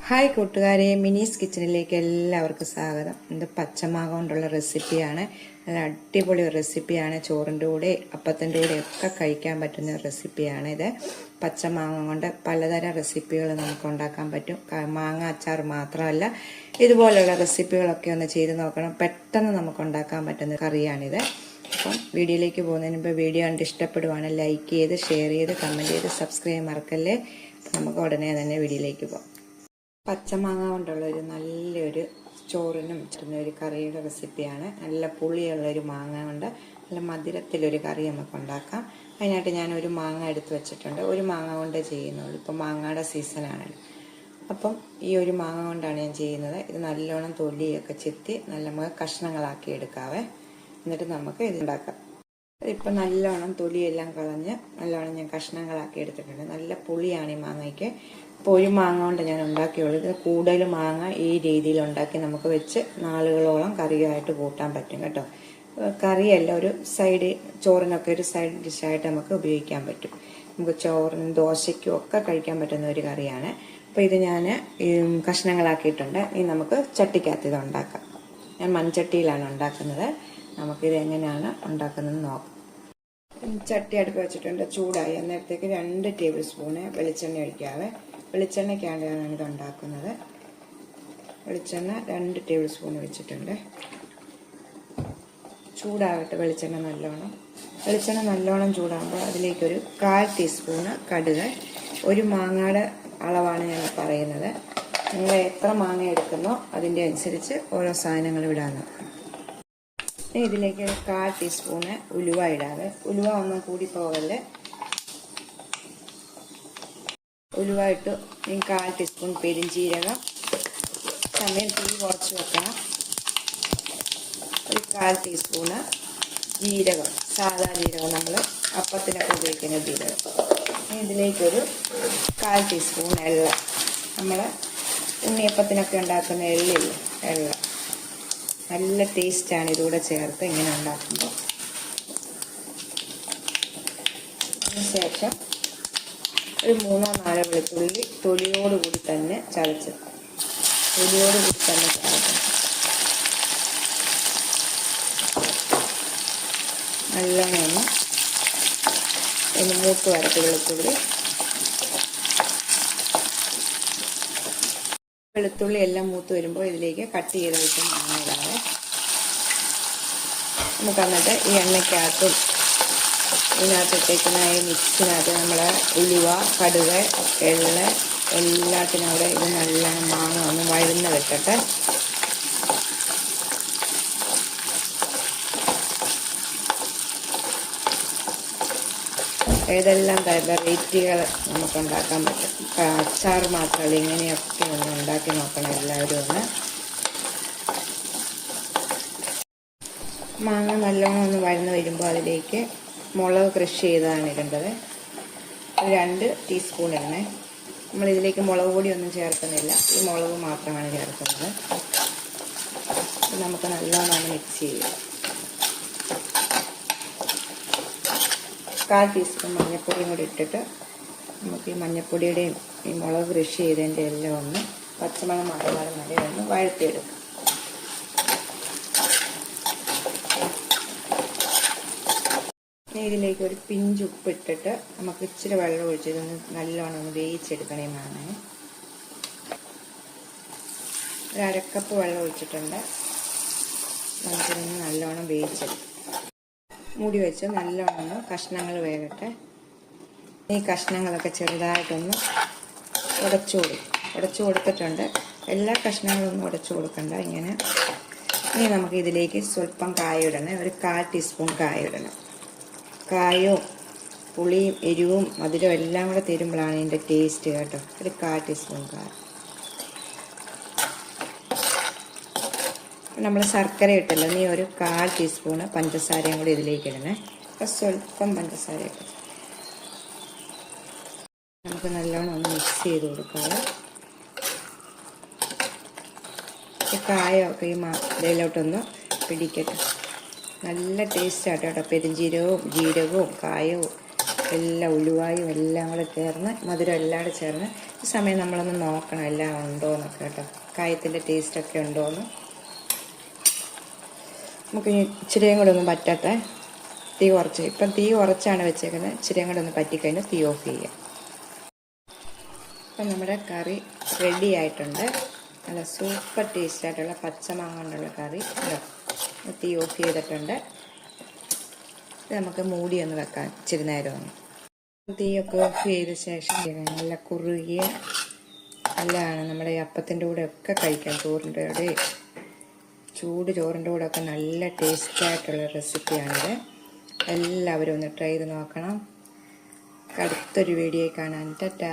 Hi കൂട്ടുകാരെ, മിനീസ് കിച്ചണിലേക്ക് എല്ലാവർക്കും സ്വാഗതം. ഇത് പച്ചമാങ്ങ കൊണ്ടുള്ള റെസിപ്പിയാണ്. നല്ല അടിപൊളി റെസിപ്പിയാണ്. ചോറിൻ്റെ കൂടെ അപ്പത്തിൻ്റെ കൂടെ ഒക്കെ കഴിക്കാൻ പറ്റുന്ന റെസിപ്പിയാണ് ഇത്. പച്ചമാങ്ങ കൊണ്ട് പലതരം റെസിപ്പികൾ നമുക്ക് ഉണ്ടാക്കാൻ പറ്റും. മാങ്ങ അച്ചാർ മാത്രമല്ല, ഇതുപോലുള്ള റെസിപ്പികളൊക്കെ ഒന്ന് ചെയ്ത് നോക്കണം. പെട്ടെന്ന് നമുക്ക് ഉണ്ടാക്കാൻ പറ്റുന്ന കറിയാണിത്. അപ്പം വീഡിയോയിലേക്ക് പോകുന്നതിന് മുമ്പ് വീഡിയോ കണ്ട് ഇഷ്ടപ്പെടുവാണ് ലൈക്ക് ചെയ്ത്, ഷെയർ ചെയ്ത്, കമൻറ്റ് ചെയ്ത്, സബ്സ്ക്രൈബ് മറക്കല്ലേ. നമുക്ക് ഉടനെ തന്നെ വീഡിയോയിലേക്ക് പോകാം. പച്ചമാങ്ങ കൊണ്ടുള്ള നല്ലൊരു ചോറിനും ചേർന്ന ഒരു കറിയുടെ റെസിപ്പിയാണ്. നല്ല പുളിയുള്ളൊരു മാങ്ങ കൊണ്ട് നല്ല മധുരത്തിലൊരു കറി നമുക്ക് ഉണ്ടാക്കാം. അതിനായിട്ട് ഞാനൊരു മാങ്ങ എടുത്ത് വെച്ചിട്ടുണ്ട്. ഒരു മാങ്ങ കൊണ്ടേ ചെയ്യുന്നുള്ളൂ. ഇപ്പം മാങ്ങയുടെ സീസണാണല്ലോ. അപ്പം ഈ ഒരു മാങ്ങ കൊണ്ടാണ് ഞാൻ ചെയ്യുന്നത്. ഇത് നല്ലോണം തൊലിയൊക്കെ ചെത്തി നല്ല കഷ്ണങ്ങളാക്കി എടുക്കാവേ. എന്നിട്ട് നമുക്ക് ഇത് ഉണ്ടാക്കാം. ഇപ്പം നല്ലോണം തൊലിയെല്ലാം കളഞ്ഞ് നല്ലോണം ഞാൻ കഷ്ണങ്ങളാക്കി എടുത്തിട്ടുണ്ട്. നല്ല പുളിയാണ് ഈ മാങ്ങയ്ക്ക്. ഇപ്പോൾ ഒരു മാങ്ങ കൊണ്ട് ഞാൻ ഉണ്ടാക്കിയുള്ളൂ. ഇത് കൂടുതൽ മാങ്ങ ഈ രീതിയിൽ ഉണ്ടാക്കി നമുക്ക് വെച്ച് നാളുകളോളം കറിയായിട്ട് കൂട്ടാൻ പറ്റും കേട്ടോ. കറിയല്ല, ഒരു സൈഡ് ചോറിനൊക്കെ ഒരു സൈഡ് ഡിഷായിട്ട് നമുക്ക് ഉപയോഗിക്കാൻ പറ്റും. നമുക്ക് ചോറിനും ദോശയ്ക്കും ഒക്കെ കഴിക്കാൻ പറ്റുന്ന ഒരു കറിയാണ്. അപ്പോൾ ഇത് ഞാൻ കഷ്ണങ്ങളാക്കിയിട്ടുണ്ട്. ഇനി നമുക്ക് ചട്ടിക്കകത്ത് ഇത് ഉണ്ടാക്കാം. ഞാൻ മൺചട്ടിയിലാണ് ഉണ്ടാക്കുന്നത്. നമുക്കിത് എങ്ങനെയാണ് ഉണ്ടാക്കുന്നത് നോക്കാം. ചട്ടി അടുപ്പ് വെച്ചിട്ടുണ്ട്, ചൂടായി. അന്നേരത്തേക്ക് 2 ടേബിൾ സ്പൂണ് വെളിച്ചെണ്ണ ഒഴിക്കാവേ. വെളിച്ചെണ്ണയ്ക്കാണ് ഞാനിത് ഉണ്ടാക്കുന്നത്. വെളിച്ചെണ്ണ 2 ടേബിൾ സ്പൂൺ വെച്ചിട്ടുണ്ട്. ചൂടാകട്ടെ വെളിച്ചെണ്ണ നല്ലോണം ചൂടാകുമ്പോൾ അതിലേക്കൊരു 1/4 ടീസ്പൂണ് കടുക്. ഒരു മാങ്ങയുടെ അളവാണ് ഞാൻ പറയുന്നത്. നിങ്ങൾ എത്ര മാങ്ങ എടുക്കുന്നോ അതിൻ്റെ അനുസരിച്ച് ഓരോ സാധനങ്ങൾ ഇടാൻ നോക്കാം. ഇതിലേക്ക് 1/4 ടീസ്പൂണ് ഉലുവ ഇടാതെ. ഉലുവ ഒന്നും കൂടി പോകല്ലേ. ഉലുവ ഇട്ട് 1/4 ടീസ്പൂൺ പെരിഞ്ചീരകം. സമയം തീ കുറച്ച് വെക്കണം. ഒരു 1/4 ടീസ്പൂണ് ജീരകം, സാധാ ജീരകം, നമ്മൾ അപ്പത്തിനൊക്കെ ഉപയോഗിക്കുന്ന ജീരകം. ഇതിലേക്കൊരു 1/4 ടീസ്പൂൺ എള്ള. നമ്മൾ ഉണ്ണിയപ്പത്തിനൊക്കെ ഉണ്ടാക്കുന്ന എള്ളില്ലേ, എള്ള. നല്ല ടേസ്റ്റാണ് ഇതുകൂടെ ചേർത്ത് ഇങ്ങനെ ഉണ്ടാക്കുമ്പോൾ. അതിനുശേഷം ഒരു 3-4 വെളുത്തുള്ളി തൊലിയോടുകൂടി തന്നെ ചതച്ച് നല്ലോണം ഒന്ന് മൂത്ത് വരട്ട്. വെളുത്തുള്ളി എല്ലാം മൂത്ത് വരുമ്പോൾ ഇതിലേക്ക് കട്ട് ചെയ്ത് വെച്ച് മാങ്ങ ഇടാതെ. നമുക്ക് എന്നിട്ട് ഈ എണ്ണയ്ക്കകത്തും ഇതിനകത്തിട്ടേക്കുന്ന ഈ മിക്സിനകത്ത് നമ്മൾ ഉലുവ, കടുക്, എള്ള് എല്ലാത്തിനും അവിടെ ഇത് നല്ലോണം മാങ്ങ ഒന്ന് വഴന്ന് വെക്കട്ടെ. ഏതെല്ലാം വെറൈറ്റികൾ നമുക്ക് ഉണ്ടാക്കാൻ പറ്റും. അച്ചാർ മാത്രമല്ല, ഇങ്ങനെയൊക്കെ ഒന്ന് ഉണ്ടാക്കി നോക്കണം എല്ലാവരും ഒന്ന്. മാങ്ങ നല്ലോണം ഒന്ന് വഴന്ന് വരുമ്പോൾ അതിലേക്ക് മുളക് ക്രഷ് ചെയ്തതാണ് ഇടേണ്ടത്. 2 ടീസ്പൂൺ ഇടണേ. നമ്മളിതിലേക്ക് മുളക് പൊടി ഒന്നും ചേർക്കുന്നില്ല, ഈ മുളക് മാത്രമാണ് ചേർക്കുന്നത്. നമുക്ക് നല്ലോണം മിക്സ് ചെയ്യാം. 1/4 ടീസ്പൂൺ മഞ്ഞൾപ്പൊടിയും കൂടി ഇട്ടിട്ട് നമുക്ക് ഈ മഞ്ഞൾപ്പൊടിയുടെയും ഈ മുളക് ക്രഷ് ചെയ്തതിൻ്റെ എല്ലാം ഒന്ന് പച്ചമണം മാറുന്നതും വരെ ഒന്ന് വഴറ്റിയെടുക്കും. ഇതിലേക്ക് ഒരു പിഞ്ച് ഉപ്പ് ഇട്ടിട്ട് നമുക്ക് ഇച്ചിരി വെള്ളം ഒഴിച്ചതൊന്ന് നല്ലോണം ഒന്ന് വേവിച്ചെടുക്കണേ മാങ്ങ. ഒരു 1/2 കപ്പ് വെള്ളം ഒഴിച്ചിട്ടുണ്ട്. നമുക്കിതൊന്ന് നല്ലോണം വേവിച്ചെടുക്കും. മൂടി വെച്ച് നല്ലോണം കഷ്ണങ്ങൾ വേകട്ടെ. ഈ കഷ്ണങ്ങളൊക്കെ ചെറുതായിട്ടൊന്ന് ഉടച്ചു കൊടുത്തിട്ടുണ്ട്. എല്ലാ കഷ്ണങ്ങളൊന്നും ഉടച്ചു കൊടുക്കണ്ട. ഇങ്ങനെ ഇനി നമുക്ക് ഇതിലേക്ക് സ്വല്പം കായ ഇടണം. ഒരു 1/4 ടീസ്പൂൺ കായ ഇടണം. കായവും പുളിയും എരിവും മധുരവും എല്ലാം കൂടെ തരുമ്പോഴാണ് ഇതിൻ്റെ ടേസ്റ്റ് കേട്ടോ. ഒരു 1/4 ടീസ്പൂൺ കായ. നമ്മൾ ശർക്കര ഇട്ടല്ലോ, നീ ഒരു 1/4 ടീസ്പൂണ് പഞ്ചസാരയും കൂടി ഇതിലേക്ക് ഇടണേ. അപ്പം സ്വല്പം പഞ്ചസാര ഇട്ട് നമുക്ക് നല്ലോണം ഒന്ന് മിക്സ് ചെയ്ത് കൊടുക്കാം. കായമൊക്കെ ഈ ഇതിലോട്ടൊന്ന് പിടിക്കട്ടെ. നല്ല ടേസ്റ്റാട്ടോ കേട്ടോ. പെരിഞ്ചീരകവും ജീരകവും കായവും എല്ലാം ഉലുവായും എല്ലാം കൂടെ ചേർന്ന് മധുരം എല്ലാം കൂടെ ചേർന്ന് ഈ സമയം നമ്മളൊന്ന് നോക്കണം എല്ലാം ഉണ്ടോയെന്നൊക്കെ കേട്ടോ, കായത്തിൻ്റെ ടേസ്റ്റൊക്കെ ഉണ്ടോയെന്ന്. നമുക്ക് ഇച്ചിരിയും കൂടെ ഒന്നും പറ്റട്ടെ, തീ കുറച്ച്. ഇപ്പം തീ കുറച്ചാണ് വെച്ചേക്കുന്നത്. ഇച്ചിരിയും കൂടെ ഒന്ന് പറ്റിക്കഴിഞ്ഞാൽ തീ ഓഫ് ചെയ്യാം. അപ്പം നമ്മുടെ കറി റെഡി ആയിട്ടുണ്ട്. നല്ല സൂപ്പർ ടേസ്റ്റായിട്ടുള്ള പച്ചമാങ്ങ കൊണ്ടുള്ള കറി. തീ ഓഫ് ചെയ്തിട്ടുണ്ട്. ഇത് നമുക്ക് മൂടി ഒന്ന് വെക്കാം ഇച്ചിരി നേരം ഒന്ന്. തീയൊക്കെ ഓഫ് ചെയ്ത ശേഷം നല്ല കുറുകിയ നല്ലതാണ്. നമ്മുടെ ഈ അപ്പത്തിൻ്റെ കൂടെ ഒക്കെ കഴിക്കാം, ചോറിൻ്റെ കൂടെ, ചൂട് ചോറിൻ്റെ കൂടെ ഒക്കെ നല്ല ടേസ്റ്റായിട്ടുള്ള റെസിപ്പിയാണിത്. എല്ലാവരും ഒന്ന് ട്രൈ ചെയ്ത് നോക്കണം. അടുത്തൊരു വീഡിയോ കാണാൻ ടാറ്റാ.